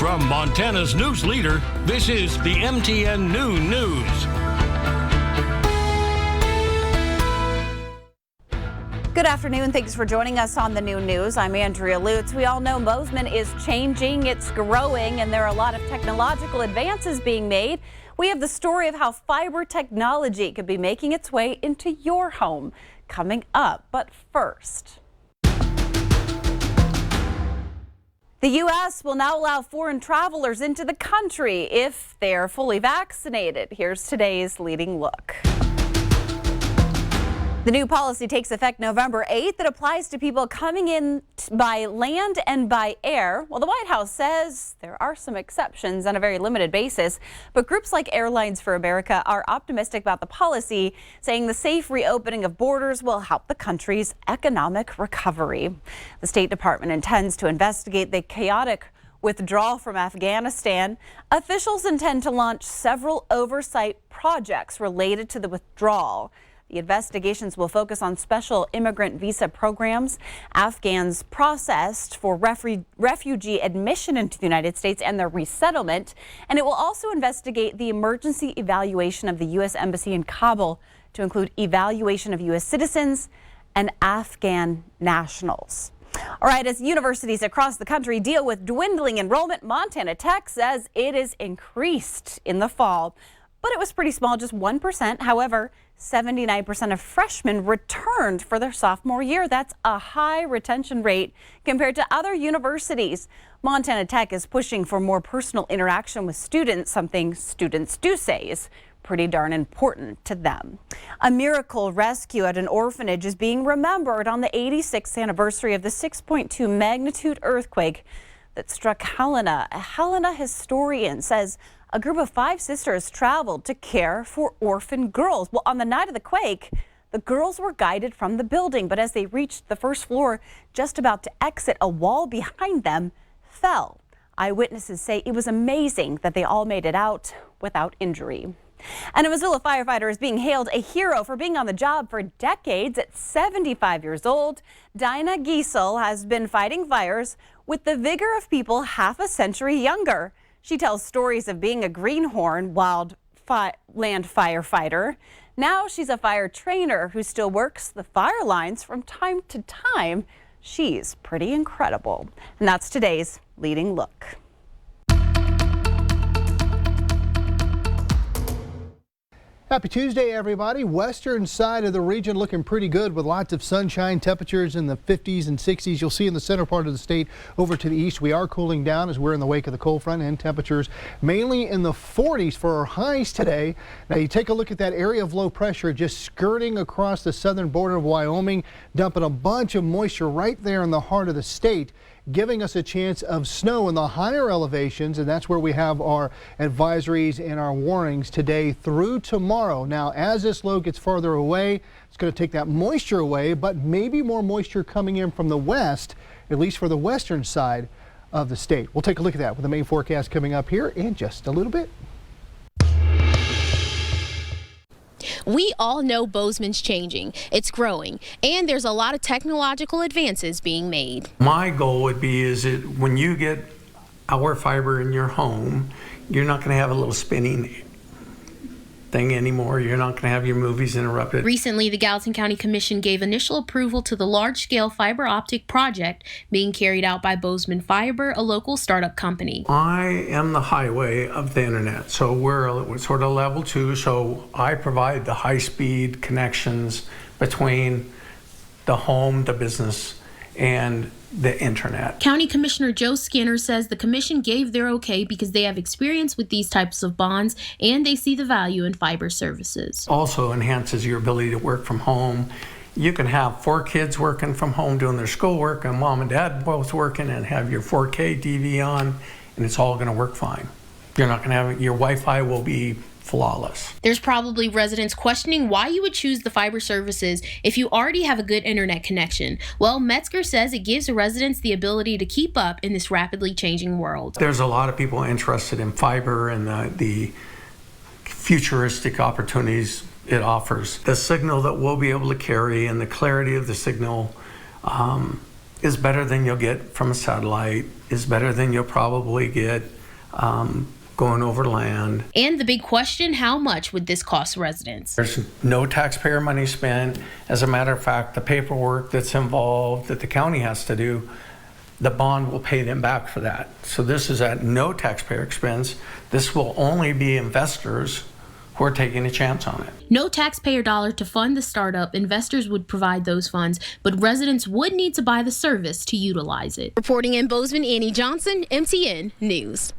From Montana's news leader, this is the MTN Noon News. Good afternoon. Thanks for joining us on the Noon News. I'm Andrea Lutz. We all know Bozeman is changing, it's growing, and there are a lot of technological advances being made. We have the story of how fiber technology could be making its way into your home coming up. But first, the U.S. will now allow foreign travelers into the country if they're fully vaccinated. Here's today's leading look. The new policy takes effect November 8th. It applies to people coming in by land and by air. Well, the White House says there are some exceptions on a very limited basis, but groups like Airlines for America are optimistic about the policy, saying the safe reopening of borders will help the country's economic recovery. The State Department intends to investigate the chaotic withdrawal from Afghanistan. Officials intend to launch several oversight projects related to the withdrawal. The investigations will focus on special immigrant visa programs, Afghans processed for refugee admission into the United States and their resettlement, and it will also investigate the emergency evaluation of the U.S. Embassy in Kabul to include evaluation of U.S. citizens and Afghan nationals. All right, as universities across the country deal with dwindling enrollment, Montana Tech says it is increased in the fall, but it was pretty small, just 1%. However, 79% of freshmen returned for their sophomore year. That's a high retention rate compared to other universities. Montana Tech is pushing for more personal interaction with students, something students do say is pretty darn important to them. A miracle rescue at an orphanage is being remembered on the 86th anniversary of the 6.2 magnitude earthquake that struck Helena. A Helena historian says a group of 5 sisters traveled to care for orphan girls. Well, on the night of the quake, the girls were guided from the building, but as they reached the first floor, just about to exit, a wall behind them fell. Eyewitnesses say it was amazing that they all made it out without injury. And a Missoula firefighter is being hailed a hero for being on the job for decades. At 75 years old, DYNAH GEISSAL has been fighting fires with the vigor of people half a century younger. She tells stories of being a greenhorn land firefighter. Now she's a fire trainer who still works the fire lines from time to time. She's pretty incredible. And that's today's leading look. Happy Tuesday, everybody. Western side of the region looking pretty good with lots of sunshine, temperatures in the 50s and 60s. You'll see in the center part of the state over to the east, we are cooling down as we're in the wake of the cold front, and temperatures mainly in the 40s for our highs today. Now you take a look at that area of low pressure just skirting across the southern border of Wyoming, dumping a bunch of moisture right there in the heart of the state, giving us a chance of snow in the higher elevations, and that's where we have our advisories and our warnings today through tomorrow. Now, as this low gets farther away, it's going to take that moisture away, but maybe more moisture coming in from the west, at least for the western side of the state. We'll take a look at that with the main forecast coming up here in just a little bit. We all know Bozeman's changing, it's growing, and there's a lot of technological advances being made. My goal would be is that when you get our fiber in your home, you're not going to have a little spinning thing anymore. You're not going to have your movies interrupted. Recently, the Gallatin County Commission gave initial approval to the large-scale fiber optic project being carried out by Bozeman Fiber, a local startup company. I am the highway of the internet, so we're sort of level 2, so I provide the high-speed connections between the home, the business, and the internet. County Commissioner Joe Skinner says the commission gave their okay because they have experience with these types of bonds and they see the value in fiber services. Also enhances your ability to work from home. You can have 4 kids working from home doing their schoolwork and mom and dad both working and have your 4K TV on, and it's all going to work fine. You're not going to have your Wi-Fi will be flawless. There's probably residents questioning why you would choose the fiber services if you already have a good internet connection. Well, Metzger says it gives the residents the ability to keep up in this rapidly changing world. There's a lot of people interested in fiber and the futuristic opportunities it offers. The signal that we'll be able to carry and the clarity of the signal is better than you'll get from a satellite, is better than you'll probably get going over land. And the big question, how much would this cost residents? There's no taxpayer money spent. As a matter of fact, the paperwork that's involved that the county has to do, the bond will pay them back for that. So this is at no taxpayer expense. This will only be investors who are taking a chance on it. No taxpayer dollar to fund the startup. Investors would provide those funds, but residents would need to buy the service to utilize it. Reporting in Bozeman, Annie Johnson, MTN News.